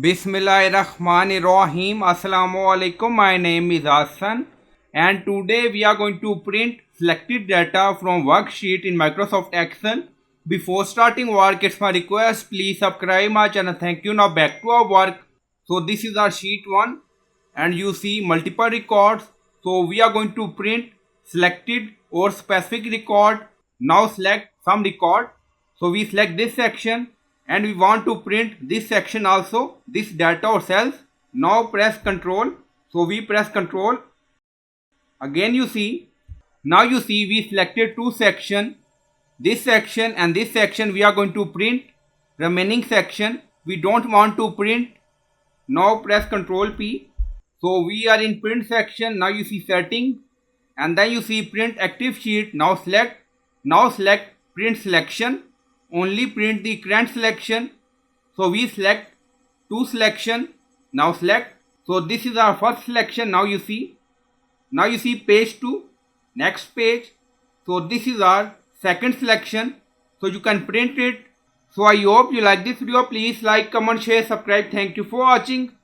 Bismillahirrahmanirrahim. Assalamu alaikum. My name is Hassan and today we are going to print selected data from worksheet in Microsoft Excel. Before starting work, it's my request, please subscribe my channel. Thank you. Now back to our work. So this is our sheet 1 and you see multiple records. So we are going to print selected or specific record. Now select some record. So we select this section and we want to print this section also, this data or cells. Now press Ctrl. So we press Ctrl. Again you see, now you see we selected two sections. This section and this section we are going to print. Remaining section we don't want to print. Now press Ctrl P. So we are in print section. Now you see setting and then you see print active sheet. Now select print selection. Only print the current selection. So we select two selection. Now select. So this is our first selection. Now you see page 2, next page. So this is our second selection. So you can print it. So I hope you like this video. Please like, comment, share, subscribe. Thank you for watching.